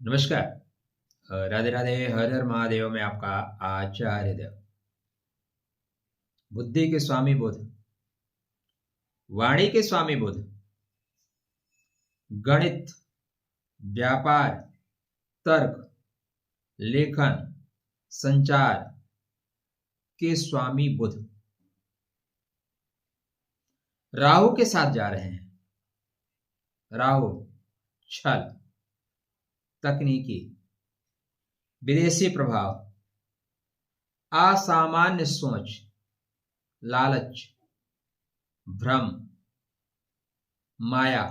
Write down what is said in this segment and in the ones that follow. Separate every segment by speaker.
Speaker 1: नमस्कार। राधे राधे, हर हर महादेव में आपका आचार्य देव। बुद्धि के स्वामी बुध, वाणी के स्वामी बुध, गणित, व्यापार, तर्क, लेखन, संचार के स्वामी बुध राहु के साथ जा रहे हैं। राहु छल, तकनीकी, विदेशी प्रभाव, असामान्य सोच, लालच, भ्रम, माया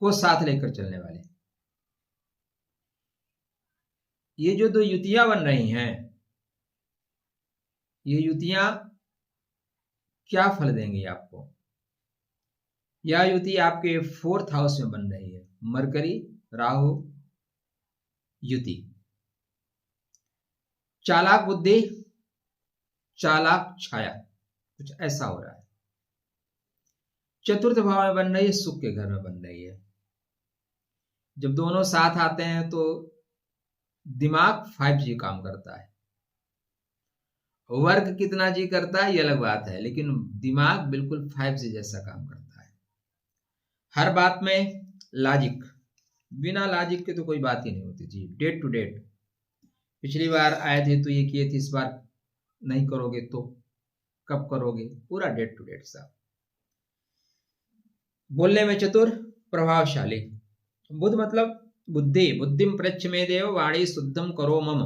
Speaker 1: को साथ लेकर चलने वाले। ये जो दो युतियां बन रही हैं, ये युतियां क्या फल देंगी आपको? यह युति आपके 4th हाउस में बन रही है। मरकरी राहु युति, चालाक बुद्धि, चालाक छाया, कुछ ऐसा हो रहा है। चतुर्थ भाव में बन रही है, सुख के घर में बन रही है। जब दोनों साथ आते हैं तो दिमाग 5G काम करता है। वर्क कितना जी करता है ये अलग बात है, लेकिन दिमाग बिल्कुल 5G जैसा काम करता है। हर बात में लॉजिक, बिना लॉजिक के तो कोई बात ही नहीं होती जी। डेट टू डेट, पिछली बार आए थे तो ये किए थे, इस बार नहीं करोगे तो कब करोगे, पूरा डेट टू डेट सा। बोलने में चतुर, प्रभावशाली। बुध मतलब बुद्धि, बुद्धिम प्रच्छ मे देव वाणी शुद्धम करो मम,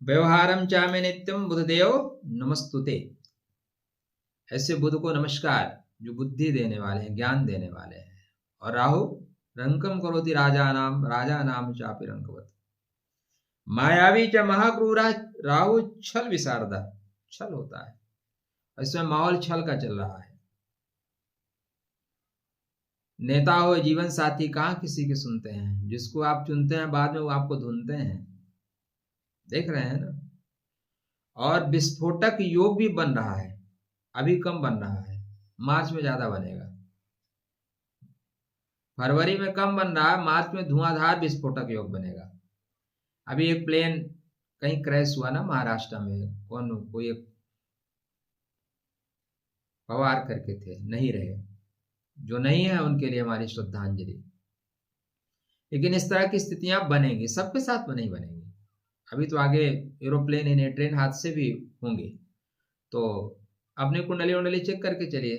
Speaker 1: व्यवहारम चामे नित्यम बुधदेव नमस्तुते। ऐसे बुध को नमस्कार, जो बुद्धि देने वाले हैं, ज्ञान देने वाले हैं। और राहु रंकम करोति राजानाम चापि रंकवत, मायावी च महाक्रूरा। राहु छल विशारदा, छल होता है। इसमें माहौल छल का चल रहा है। नेता हो, जीवन साथी, कहां किसी के सुनते हैं? जिसको आप चुनते हैं बाद में वो आपको ढूंढते हैं, देख रहे हैं ना। और विस्फोटक योग भी बन रहा है, अभी कम बन रहा है, मार्च में ज्यादा बनेगा। फरवरी में कम बन रहा है, मार्च में धुआंधार विस्फोटक योग बनेगा। अभी एक प्लेन कहीं क्रैश हुआ ना महाराष्ट्र में, कोई एक पवार करके थे, नहीं रहे। जो नहीं है उनके लिए हमारी श्रद्धांजलि। लेकिन इस तरह की स्थितियां बनेंगी, सबके साथ नहीं बनेंगी। अभी तो आगे एरोप्लेन इन्हें ट्रेन हादसे भी होंगे, तो अपने कुंडली उंडली चेक करके चलिए।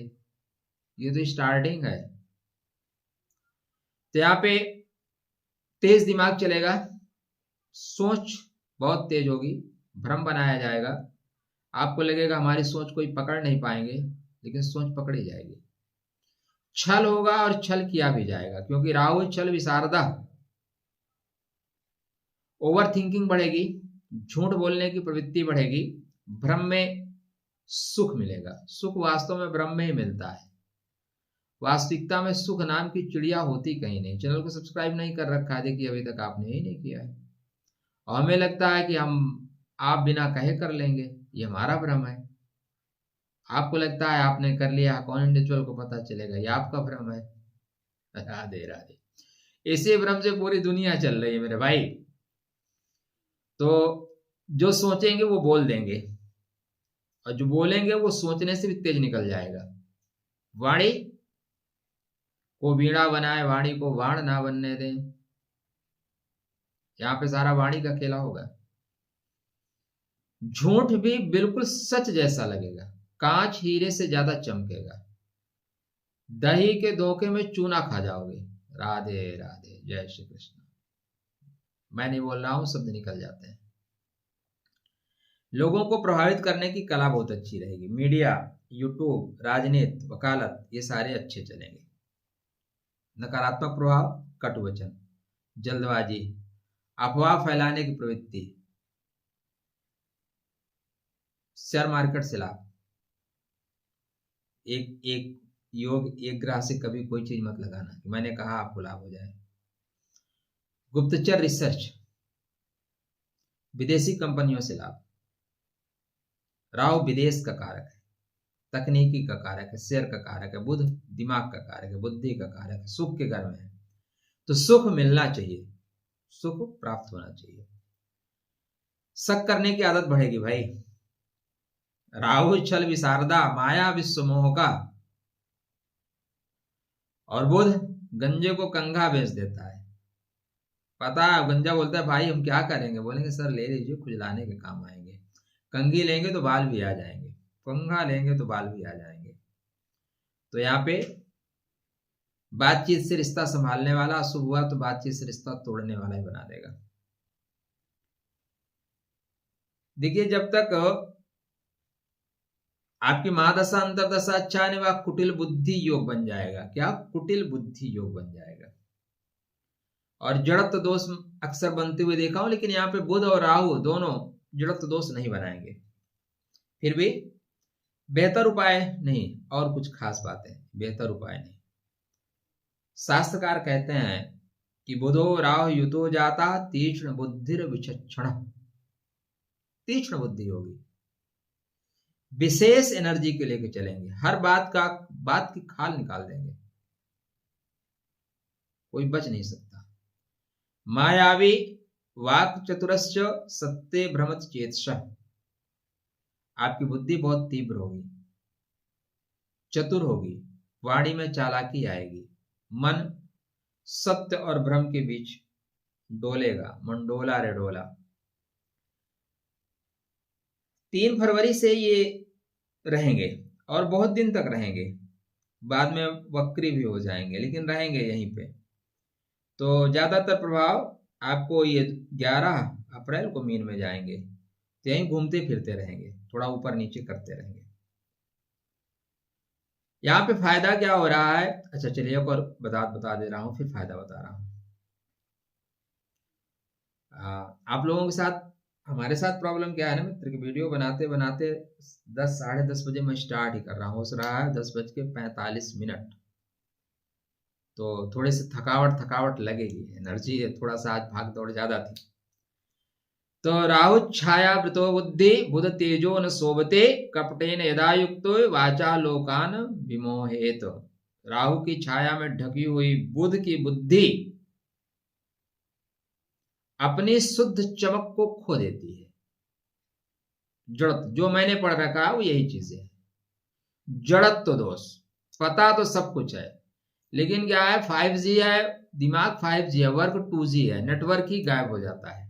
Speaker 1: ये तो स्टार्टिंग है। तो यहाँ पे तेज दिमाग चलेगा, सोच बहुत तेज होगी, भ्रम बनाया जाएगा। आपको लगेगा हमारी सोच कोई पकड़ नहीं पाएंगे, लेकिन सोच पकड़ी जाएगी। छल होगा और छल किया भी जाएगा, क्योंकि राहु छल विशारदा। ओवर थिंकिंग बढ़ेगी, झूठ बोलने की प्रवृत्ति बढ़ेगी, भ्रम में सुख मिलेगा। सुख वास्तव में भ्रम में ही मिलता है। वास्तविकता में सुख नाम की चिड़िया होती कहीं नहीं। चैनल को सब्सक्राइब नहीं कर रखा है, देखिए अभी तक आपने ही नहीं किया है। और हमें लगता है कि आप बिना कहे कर लेंगे, ये हमारा भ्रम है। आपको लगता है आपने कर लिया, कौन इंडिविजुअल को पता चलेगा, ये आपका भ्रम है। राधे राधे। इसी भ्रम से पूरी दुनिया चल रही है मेरे भाई। तो जो सोचेंगे वो बोल देंगे, और जो बोलेंगे वो सोचने से भी तेज निकल जाएगा। वाणी को वीणा बनाए, वाणी को वाण ना बनने दें। यहां पे सारा वाणी का खेला होगा। झूठ भी बिल्कुल सच जैसा लगेगा, कांच हीरे से ज्यादा चमकेगा। दही के धोखे में चूना खा जाओगे। राधे राधे, जय श्री कृष्ण। मैं नहीं बोल रहा हूं, शब्द निकल जाते हैं। लोगों को प्रभावित करने की कला बहुत अच्छी रहेगी। मीडिया, यूट्यूब, राजनीति, वकालत, ये सारे अच्छे चलेंगे। नकारात्मक प्रभाव, कटुवचन, जल्दबाजी, अफवाह फैलाने की प्रवृत्ति, शेयर मार्केट से लाभ। एक योग, एक ग्रह से कभी कोई चीज मत लगाना कि मैंने कहा आपको लाभ हो जाए। गुप्तचर रिसर्च, विदेशी कंपनियों से लाभ। राहु विदेश का कारक है, तकनीकी का कारक है, शेयर का कारक है। बुध दिमाग का कारक है, बुद्धि का कारक है, सुख के घर में है। तो सुख मिलना चाहिए, सुख प्राप्त होना चाहिए। शक करने की आदत बढ़ेगी भाई। राहु छल विशारदा माया विश्व मोह का, और बुध गंजे को कंघा बेच देता है। पता है, गंजा बोलता है भाई हम क्या करेंगे, बोलेंगे सर ले लीजिए, खुजलाने के काम आएंगे। कंघी लेंगे तो बाल भी आ जाएंगे, कंघा लेंगे तो बाल भी आ जाएंगे। तो यहाँ पे बातचीत से रिश्ता संभालने वाला अशुभ हुआ तो बातचीत से रिश्ता तोड़ने वाला ही बना देगा। देखिए, जब तक आपकी महादशा अंतरदशा अच्छा नहीं, वह कुटिल बुद्धि योग बन जाएगा। क्या? कुटिल बुद्धि योग बन जाएगा। और जड़त्व दोष अक्सर बनते हुए देखा हूं, लेकिन यहाँ पे बुध और राहु दोनों जड़त्व दोष नहीं बनाएंगे। फिर भी बेहतर उपाय नहीं, और कुछ खास बातें, बेहतर उपाय नहीं। शास्त्रकार कहते हैं कि बुधो राहु युतो जाता तीक्ष्ण बुद्धिर विचक्षण, तीक्ष्ण बुद्धि होगी, विशेष एनर्जी के लेके चलेंगे, हर बात की खाल निकाल देंगे, कोई बच नहीं सकता। मायावी वाक चतुरस्य सत्य भ्रमत चेतस, आपकी बुद्धि बहुत तीव्र होगी, चतुर होगी, वाणी में चालाकी आएगी, मन सत्य और भ्रम के बीच डोलेगा, मन डोला रे डोला। 3 फरवरी से ये रहेंगे और बहुत दिन तक रहेंगे, बाद में वक्री भी हो जाएंगे, लेकिन रहेंगे यहीं पे। तो ज्यादातर प्रभाव आपको ये 11 अप्रैल को मीन में जाएंगे, तो यहीं घूमते फिरते रहेंगे, थोड़ा ऊपर नीचे करते रहेंगे। यहाँ पे फायदा क्या हो रहा है? अच्छा चलिए एक और बता दे रहा हूं, फिर फायदा बता रहा हूं। आप लोगों के साथ, हमारे साथ प्रॉब्लम क्या है ना मित्र, कि वीडियो बनाते बनाते 10 साढ़े 10 बजे मैं स्टार्ट ही कर रहा हूँ, हो रहा है 10:45। तो थोड़े से थकावट लगेगी, एनर्जी थोड़ा सा आज भाग दौड़ ज्यादा थी। तो राहु छाया वृतो बुद्धि बुध तेजो न शोभते कपटेन यदा युक्तो वाचा लोकान विमोहेत। राहु की छाया में ढकी हुई बुध की बुद्धि अपनी शुद्ध चमक को खो देती है। जड़त्व, जो मैंने पढ़ रखा है वो यही चीजें है। जड़त्व दोष, पता तो सब कुछ है, लेकिन क्या है, 5G है, दिमाग 5G है, वर्क 2G है, नेटवर्क ही गायब हो जाता है।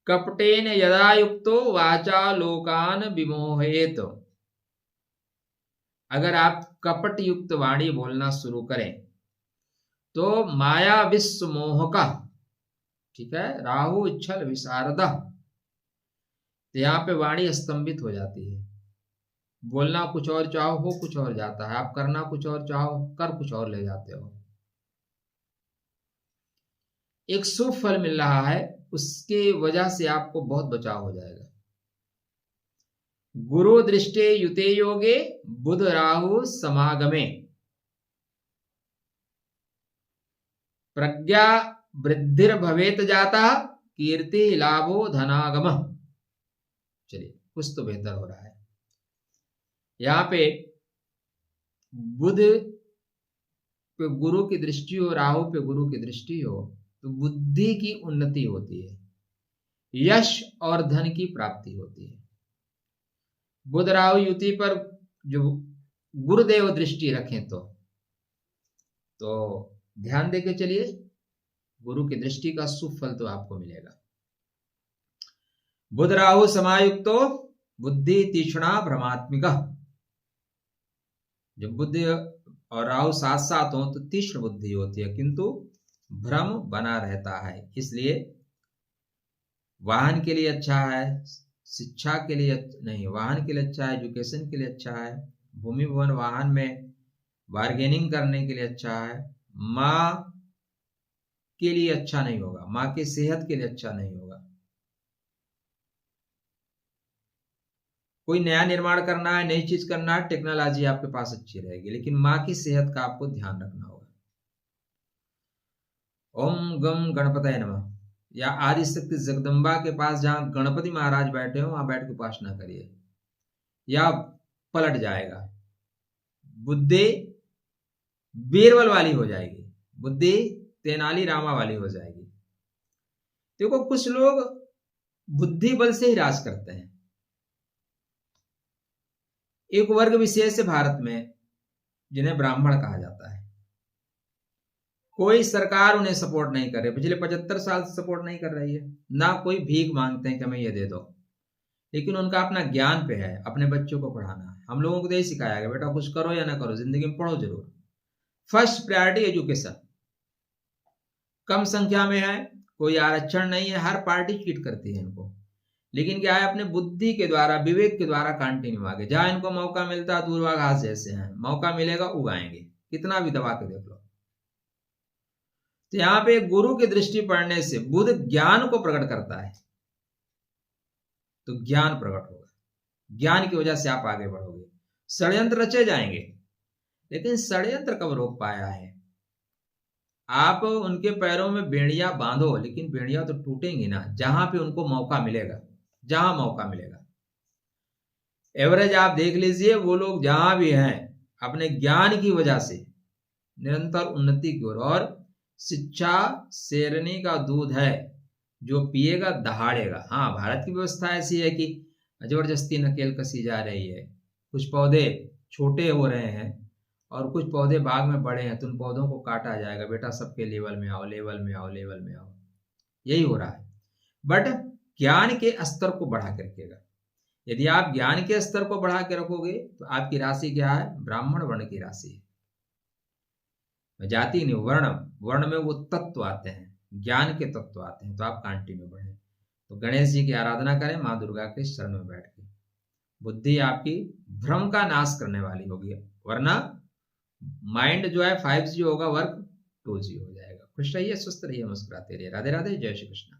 Speaker 1: कपटेन यदा युक्तो वाचा लोकान विमोहेत, अगर आप कपट युक्त वाणी बोलना शुरू करें तो माया विश्व मोह का, ठीक है, राहु छल विशारदा, तो यहाँ पे वाणी स्तंभित हो जाती है। बोलना कुछ और चाहो हो कुछ और जाता है, आप करना कुछ और चाहो कर कुछ और ले जाते हो। एक शुभ फल मिल रहा है, उसके वजह से आपको बहुत बचाव हो जाएगा। गुरु दृष्टे युते योगे बुध राहु समागमे प्रज्ञा वृद्धिर भवेत जाता कीर्ति लाभो धनागम। चलिए कुछ तो बेहतर हो रहा है। यहाँ पे बुध पे गुरु की दृष्टि हो, राहु पे गुरु की दृष्टि हो, तो बुद्धि की उन्नति होती है, यश और धन की प्राप्ति होती है। बुध राहु युति पर जो गुरुदेव दृष्टि रखें तो ध्यान देके चलिए, गुरु की दृष्टि का शुभ फल तो आपको मिलेगा। बुध राहु समायुक्तो बुद्धि तीक्ष्णा भ्रमात्मिका, जब बुद्धि और राहु साथ साथ हो तो तीक्ष्ण बुद्धि होती है, किंतु भ्रम बना रहता है। इसलिए वाहन के लिए अच्छा है, शिक्षा के लिए नहीं, वाहन के लिए अच्छा है, एजुकेशन के लिए अच्छा है, भूमि भवन वाहन में बार्गेनिंग करने के लिए अच्छा है। माँ के लिए अच्छा नहीं होगा, माँ की सेहत के लिए अच्छा नहीं होगा। कोई नया निर्माण करना है, नई चीज करना है, टेक्नोलॉजी आपके पास अच्छी रहेगी, लेकिन माँ की सेहत का आपको ध्यान रखना होगा। ओम गम गणपतये नमः, या आदि शक्ति जगदम्बा के पास जहां गणपति महाराज बैठे हो वहां बैठ के उपासना करिए, या पलट जाएगा, बुद्धि बीरबल वाली हो जाएगी, बुद्धि तेनाली रामा वाली हो जाएगी। देखो कुछ लोग बुद्धि बल से ही राज करते हैं। एक वर्ग विशेष है भारत में जिन्हें ब्राह्मण कहा जाता है। कोई सरकार उन्हें सपोर्ट नहीं कर रही, पिछले 75 साल से सपोर्ट नहीं कर रही है, ना कोई भीख मांगते हैं कि हमें ये दे दो, लेकिन उनका अपना ज्ञान पे है, अपने बच्चों को पढ़ाना है। हम लोगों को तो यही सिखाया गया, बेटा कुछ करो या ना करो, जिंदगी में पढ़ो जरूर। First priority education. कम संख्या में है, कोई आरक्षण नहीं है, हर पार्टी चीट करती है इनको, लेकिन क्या है, अपने बुद्धि के द्वारा, विवेक के द्वारा कंटिन्यू आगे। जहां इनको मौका मिलता है, दूर्वाघास जैसे हैं, मौका मिलेगा उगाएंगे, कितना भी दबा के देख लो। तो यहां पे गुरु की दृष्टि पड़ने से बुध ज्ञान को प्रकट करता है, तो ज्ञान प्रकट होगा, ज्ञान की वजह से आप आगे बढ़ोगे। षड्यंत्र रचे जाएंगे, लेकिन षड्यंत्र कब रोक पाया है? आप उनके पैरों में बेड़ियां बांधो, लेकिन बेड़ियां तो टूटेंगी ना, जहां पे उनको मौका मिलेगा, जहां मौका मिलेगा। एवरेज आप देख लीजिए, वो लोग जहां भी हैं अपने ज्ञान की वजह से निरंतर उन्नति की ओर। और शिक्षा शेरनी का दूध है, जो पिएगा दहाड़ेगा। हाँ, भारत की व्यवस्था ऐसी है कि जबरदस्ती नकेल कसी जा रही है, कुछ पौधे छोटे हो रहे हैं और कुछ पौधे बाग में बड़े हैं, तो उन पौधों को काटा जाएगा, बेटा सबके लेवल में आओ, लेवल में आओ, लेवल में आओ, यही हो रहा है। बट ज्ञान के स्तर को बढ़ा के रखिएगा। यदि आप ज्ञान के स्तर को बढ़ा के रखोगे तो आपकी राशि क्या है? ब्राह्मण वर्ण की राशि है। जाति नहीं, वर्ण, वर्ण में वो तत्व आते हैं, ज्ञान के तत्व आते हैं, तो आप कंटिन्यू बढ़े। तो गणेश जी की आराधना करें, माँ दुर्गा के शरण में बैठ के। बुद्धि आपकी भ्रम का नाश करने वाली होगी, वरना माइंड जो है 5G होगा, वर्क 2G हो जाएगा। खुश रहिए, स्वस्थ रहिए, मुस्कुराते रहिए। राधे राधे, जय श्री कृष्ण।